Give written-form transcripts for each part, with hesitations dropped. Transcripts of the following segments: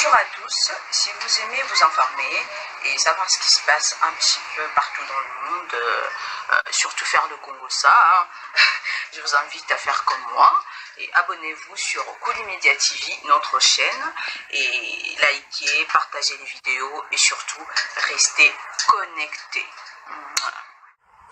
Bonjour à tous, si vous aimez vous informer et savoir ce qui se passe un petit peu partout dans le monde, surtout faire le Congo-ça, hein, je vous invite à faire comme moi et abonnez-vous sur Koulimedia TV, notre chaîne, et likez, partagez les vidéos et surtout restez connectés.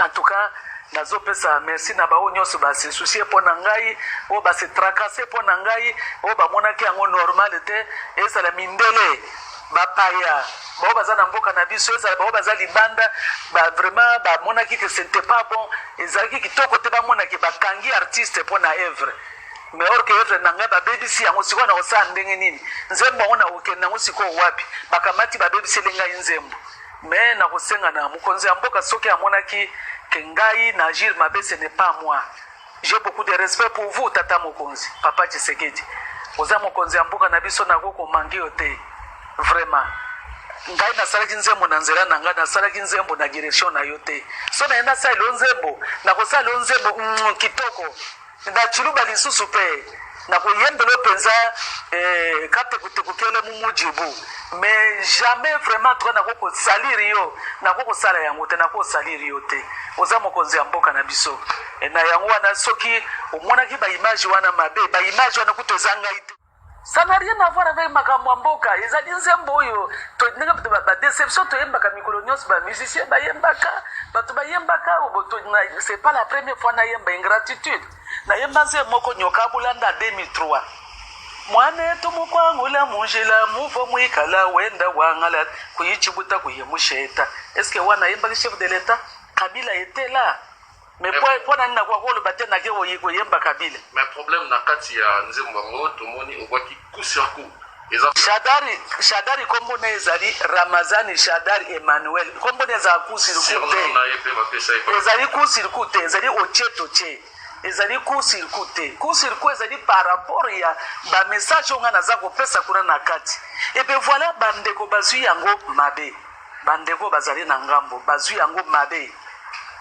En tout cas, nazopesa merci na bao nyonso basi soucier pona ngai o basi tracasser pona ngai o ba monaki yango normal te ezala mindele bapaya bao baza na mboka na biso ezala bao baza libanda ba vraiment ba monaki que c'était pas bon ezalaki kitoko te ba monaki bakangi artiste pona œuvre mais or que œuvre nanga ba BBC yango siko na osa ndenge nini nzembo ona okenda ngo siko wapi bakamati ba BBC lenga nzembo mais na kosenga na mukonzi ya mboka soki amonaki Kengai Najir Mabe, ce n'est pas moi. J'ai beaucoup de respect pour vous, Tata Mokonzi, Papa Tshisekedi. Oza Mokonzi Amboka Nabiso Nagoko Mangi Ote. Vraiment. Ngai na salaki nzembo na nzela na ngai na salaki nzembo na direction na yote. So na enda sa lonzembo, na ko sa lonzembo kitoko. Na chiluba lisusu pe. Na ko yembelo penza kate kutekukele mumujibu. Mais jamais vraiment toi na ko salir yo, na ko sala yango te na ko salir yo te. Oza mokonzi ya mboka na biso na yango wana soki omonaki ba image wana mabe ba image wana kutozanga ite ça n'a rien à voir avec makambo ya mboka ezali nzembo oyo to ndenge ba déception to yembaka mikolo nyonso ba musicien ba yembaka bato ba yembaka c'est pas la première fois na yemba ingratitude na yemba nze moko nyoka bulanda 2003 mwana tumukwangula munjila muvo mwikala wenda wangala kuyichibuta kuyemusheta est-ce que wana yemba chef de l'état Kabila était là. Mais pour na kwa ko le batte na ke oyiko yemba Kabila. Mais problème na kati ya nzembo to moni okwaki coup sur coup. Shadari kombo na ezali Ramazani Shadari Emmanuel. Kombo na za coup sur coup. Ezali coup sur coup, ezali oche. Ezali coup sur coup. Coup sur coup ezali par rapport ya ba message nga na za ko pesa kuna na kati. Et puis voilà bandeko bazu yango mabe. Bandeko bazali na ngambo bazu yango mabe.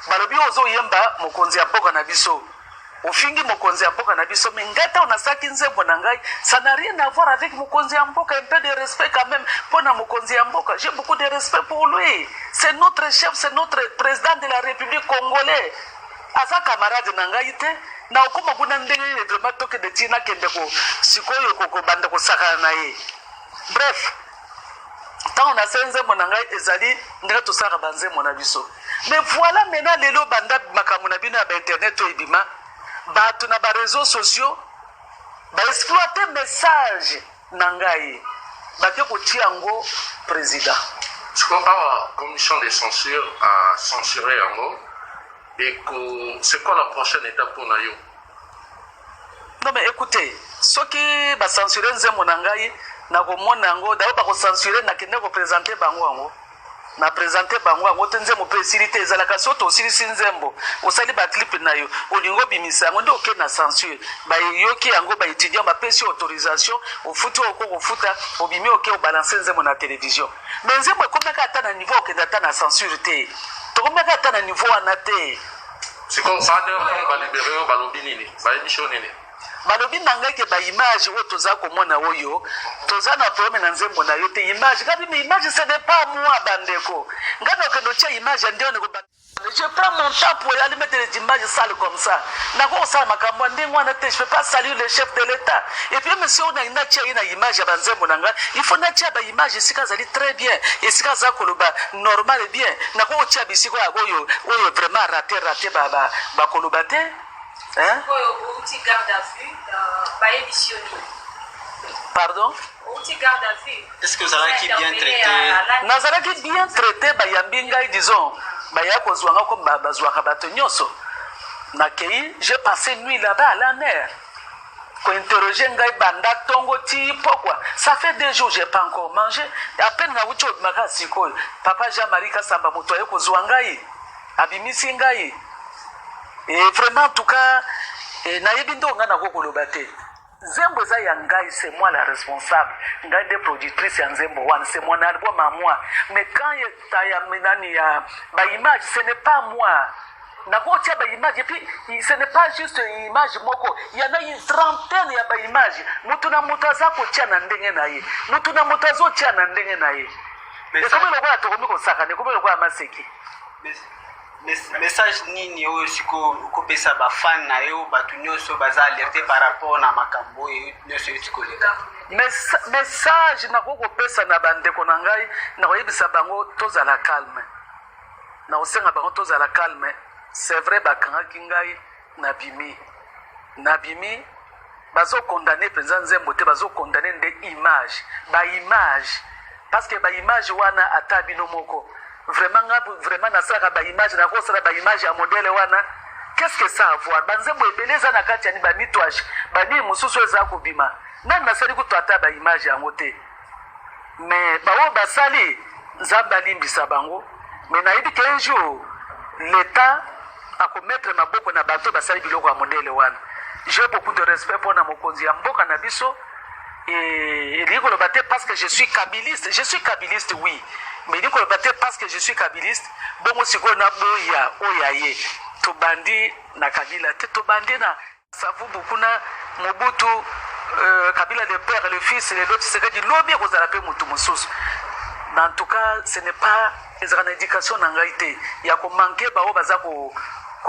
Balobi ozo yemba mokonzi ya mboka na biso ofingi mokonzi ya mboka na biso mengata onasaki nzembo na ngai ça n'a rien à voir avec mokonzi ya mboka un peu de respect quand même pona mokonzi ya mboka j'ai beaucoup de respect pour lui c'est notre chef c'est notre président de la République congolais asa camarade na ngai te na okoma kuna ndenge vraiment toke de tina kende ko sikoyo ko banda ko saka na ye bref tant on a senze monangai ezali ndenge to saka banze mona biso. Mais voilà maintenant les lots banda makamuna bino ba internet to ibima ba tuna ba réseaux sociaux ba exploiter message nangai ba ke ko tiango président. Tu comprends la commission de censure à censurer yango et que c'est quoi la prochaine étape pour Nayo? Non mais écoutez, ceux qui ba censurer nzembo nangai na ko mona yango da ba ko censurer na kende ko présenter bango yango. Na présenter bango yango tenze mo pesilité ezalaka soto osilisi nzembo osali ba clip na yo olingo bimisa yango nde oke na censure ba yoki yango ba étudiant ba pesi autorisation ofuti oko futa obimi oke o balancer nzembo na télévision mais nzembo ekomeka ata na niveau okenda ata na censure te tokomeka ata na niveau wana te c'est comme ça de ba libérer ba lobi nini ba émission nini balobi nanga ke ba image o toza komona oyo toza na problème na nzembo na yo te image kabi mais image ce n'est pas moi bandeko ngano ke no tia image ndio ne ko je prends mon temps pour aller mettre des images sales comme ça na ko sa makambo ndingo na te je peux pas saluer le chef de l'état et puis monsieur on a une tia ina image ya banzembo nanga il faut na tia ba image sika zali très bien et sika za koloba normal et bien na ko tia bisiko ya oyo vraiment raté ba koloba te. Hein? Outil garde à vue, pardon? Outil garde à vue. Est-ce que vous avez qui bien traité? Nazalaki bien traité, bayambinga, disons, bayako zwanga comme bazwaka bato nyonso. Nakei, j'ai passé nuit là-bas à la mer. Pour interroger ngai banda tongo ti pourquoi? Ça fait 2 jours j'ai pas encore mangé. Et à peine na wucho makasi ko. Papa Jean-Marie Kasamba moto ayeko zwangai. Abimisi ngai. Et vraiment en tout cas nayebi ndonga na kokoloba te Zembo za ya ngai, c'est moi la responsable. Ngai des productrices ya Nzembo One, c'est mon album à moi. Mais quand il y a ba image, ce n'est pas moi. nakotia baimage et puis ce n'est pas juste une image moko, il y en a une trentaine ya baimage mutu na mutu aza kotia na ndenge na ye mutu na mutu azotia na ndenge na ye ekomi lokola tokomi kosakana ekomi lokola maseki message nini oyo siko kopesa bafan na yo bato nyonso baza alerte par rapport na makambo oyo nyonso yo sikoleka message nakokopesa na bandeko na ngai nakoyebisa bango tozala calme nakosenga bango tozala calme. C'est vrai bakangaki ngai nabimi bazokondane mpenza nzembo te bazokondane nde image baimage parce que baimage wana ata bino moko vraiment nasalaka baimage nakosala baimage ya modele wana qu'est-ce que ça a voir banzembo ebele eza na kati ya ni bamitwage bani mosusu eza kobima nani nasali kutu ata baimage yango te mais baoyo basali nzambe alimbisa bango mais nayebi ke un jour l'état akomettre maboko na bato basali biloko ya modele wana. J'ai beaucoup de respect pour na mokonzi ya mboka na biso et likoloba te parce que je suis kabiliste oui mais likoloba te parce que je suis kabiliste bongo sikoyo na boya oya ye tobandi na Kabila te tobandi na Savubu kuna Mobutu Kabila le père le fils et l'autre c'est que lobi kozala pe mutu mosusu. Mais en tout cas ce n'est pas ezaka na éducation na ngai te ya komanke bao baza ko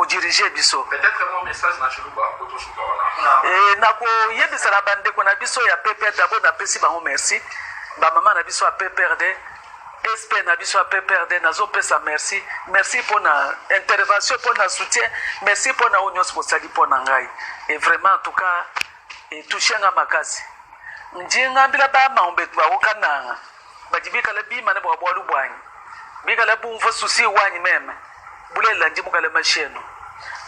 diriger biso. Peut-être mon message na chuluba koto suka wana. Na ko yebisa na bandeko na biso ya PPR d'abord na pesi bango merci. Ba mama na biso ya PPRD, SP na biso ya PPRD nazo pesa merci. Merci pour na intervention pour na soutien, merci pour na onyos pour sali pour na ngai. Et vraiment en tout cas touchenga makasi. Njinga bila ba maombetu ba okana. Bajibika la bima ne bwa bwa lubwanyi. Bika la bumva susi wanyi meme. Bulela njimuka le masheno.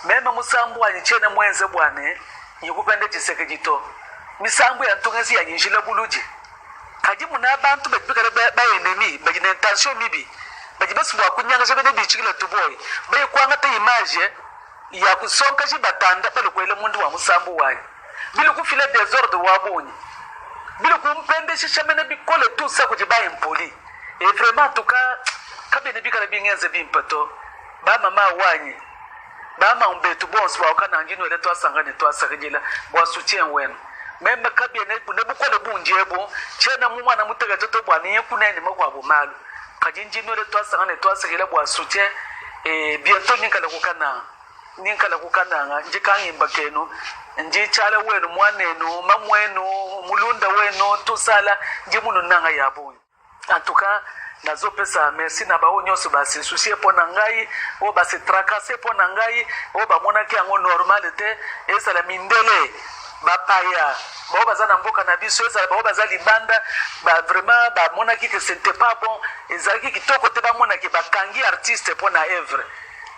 Meme musambu wanyi chene mwenze bwane. Yikupende chiseke jito. Misambu ya ntungezi ya njila buluji. Kajimu na abantu bajibika la ba enemi. Bajine intention mibi. Bajibesu bwa kunyanga sebede bichikila tuboy. Bayi kuanga te image ya kusonka jibatanda pale kwele mundu wa musambu wanyi. Bilu kufile desordre wabonyi. Bilu kumpende shishamene bikole tout ça kujiba impoli. Et vraiment en tout cas kabene bikala bingenze bimpato ba mama wanyi ba maombetu bonse ba okana njino le twasangane twasakejela bwa soutien wenu même kabene ne bukole bunjebo chena mu mwana mutega toto bwana yekuna ni makwabo malu kajinjino le twasangane twasakela bwa soutien et bientôt ninkala kukana njikangimba kenu njichala wenu mwanenu mamwenu mulunda wenu tusala njimunu nanga yabonye. En tout cas nazo pesa merci na bao nyonso basi soucier pona ngai o basi tracasser pona ngai o ba monaki yango normal te esala mindele bapaya bao bazana mboka na biso esala bao bazali banda ba vraiment ba monaki que c'était pas bon ezaki kitoko te ba monaki bakangi artiste pona œuvre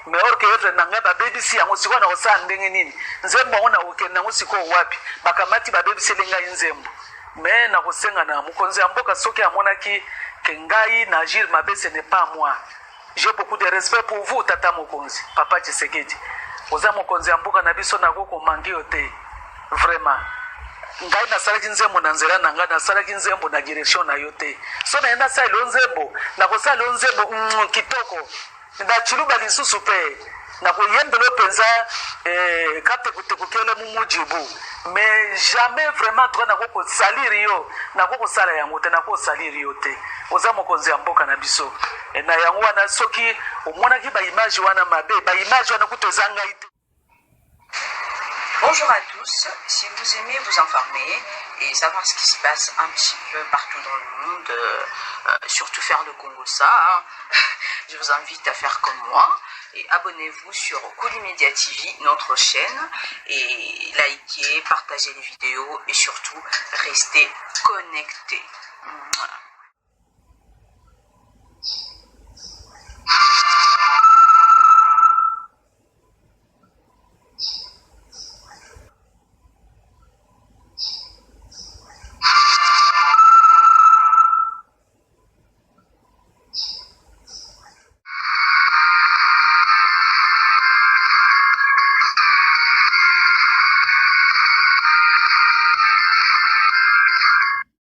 mais or que œuvre nanga ba BBC yango siko na osa ndenge nini nzembo ona okenda ngo siko wapi bakamati ba BBC lenga nzembo mais na kosenga na mukonzi ya mboka soki amonaki Kengai Najir Mabe, ce n'est pas moi. J'ai beaucoup de respect pour vous, Tata Mokonzi, Papa Tshisekedi. Oza Mokonzi ambuka na biso na goko mangi yote. Vraiment. Ngai na salaki nzembo na nzela na ngai na salaki nzembo na direction na yote. So na enda sa lonzembo, na ko sa lonzembo kitoko. Na chiluba lisusu pe. Na ko yembelo penza kate kutekukele mumujibu. Mais jamais vraiment toi na ko salir yo na ko sala yango te na ko salir yo te oza mokonzi ya mboka na biso na yango wana soki omona ki ba image wana mabe ba image wana kutozanga ite. Bonjour à tous, si vous aimez vous informer et savoir ce qui se passe un petit peu partout dans le monde, surtout faire le Congo ça, je vous invite à faire comme moi et abonnez-vous sur Koulimedia TV, notre chaîne, et likez, partagez les vidéos et surtout restez connectés.